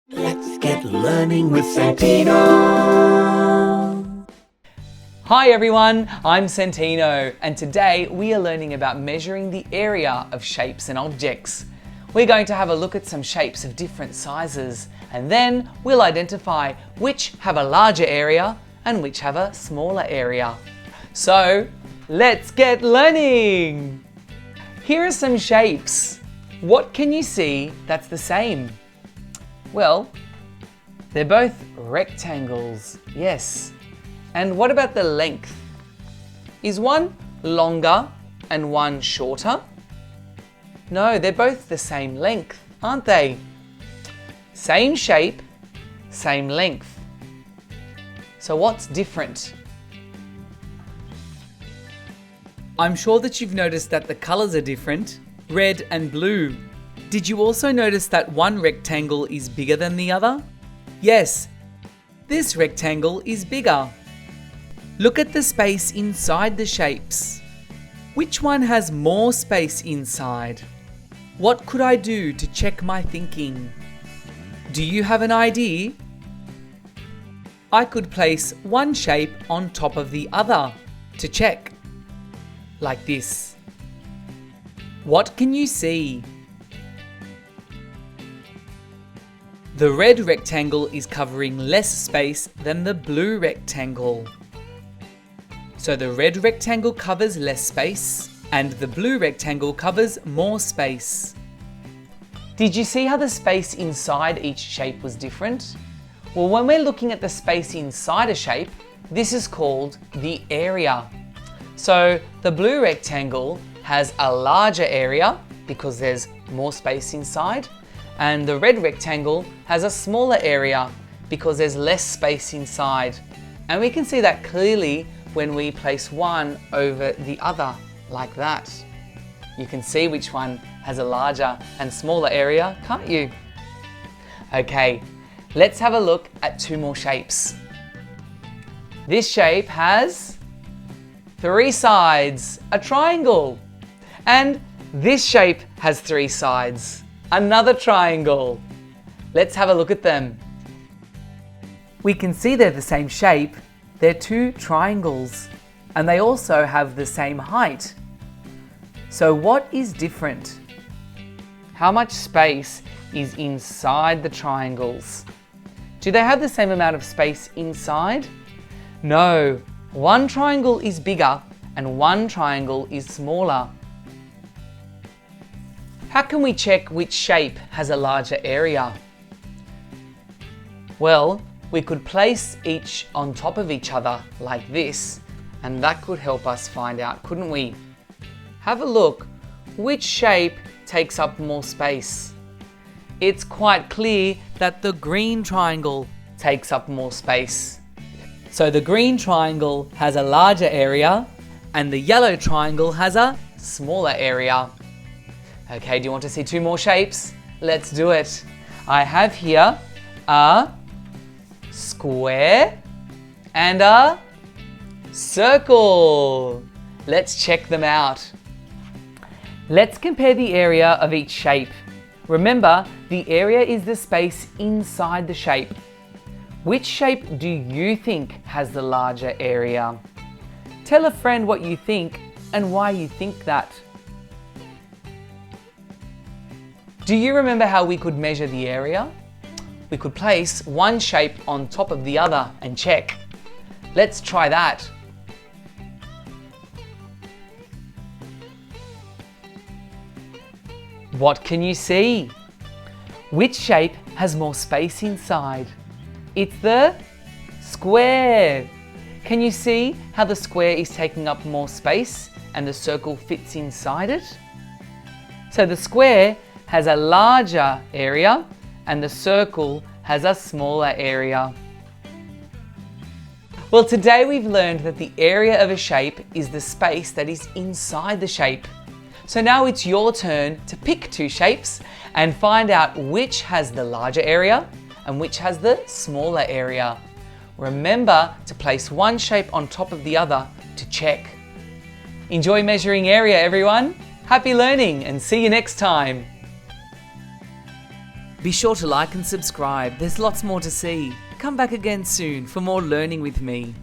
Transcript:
Let's get learning with Santino. Hi everyone, I'm Santino, and today we are learning about measuring the area of shapes and objects. We're going to have a look at some shapes of different sizes, and then we'll identify which have a larger area and which have a smaller area. So, let's get learning! Here are some shapes. What can you see that's the same? Well, they're both rectangles, yes. And what about the length? Is one longer and one shorter? No, they're both the same length, aren't they? Same shape, same length. So what's different? I'm sure that you've noticed that the colors are different, red and blue. Did you also notice that one rectangle is bigger than the other? Yes, this rectangle is bigger. Look at the space inside the shapes. Which one has more space inside? What could I do to check my thinking? Do you have an idea? I could place one shape on top of the other to check. Like this. What can you see? The red rectangle is covering less space than the blue rectangle. So the red rectangle covers less space and the blue rectangle covers more space. Did you see how the space inside each shape was different? Well, when we're looking at the space inside a shape, this is called the area. So the blue rectangle has a larger area because there's more space inside, and the red rectangle has a smaller area because there's less space inside. And we can see that clearly when we place one over the other, like that. You can see which one has a larger and smaller area, can't you? Okay, let's have a look at two more shapes. This shape has 3 sides, a triangle. And this shape has 3 sides, another triangle. Let's have a look at them. We can see they're the same shape. They're 2 triangles, and they also have the same height. So what is different? How much space is inside the triangles? Do they have the same amount of space inside? No, one triangle is bigger and one triangle is smaller. How can we check which shape has a larger area? Well, we could place each on top of each other like this, and that could help us find out, couldn't we? Have a look. Which shape takes up more space? It's quite clear that the green triangle takes up more space. So the green triangle has a larger area and the yellow triangle has a smaller area. Okay, do you want to see 2 more shapes? Let's do it. I have here a square and a circle. Let's check them out. Let's compare the area of each shape. Remember, the area is the space inside the shape. Which shape do you think has the larger area? Tell a friend what you think and why you think that. Do you remember how we could measure the area? We could place one shape on top of the other and check. Let's try that. What can you see? Which shape has more space inside? It's the square. Can you see how the square is taking up more space and the circle fits inside it? So the square has a larger area and the circle has a smaller area. Well, today we've learned that the area of a shape is the space that is inside the shape. So now it's your turn to pick 2 shapes and find out which has the larger area and which has the smaller area. Remember to place one shape on top of the other to check. Enjoy measuring area, everyone. Happy learning and see you next time. Be sure to like and subscribe, there's lots more to see. Come back again soon for more learning with me.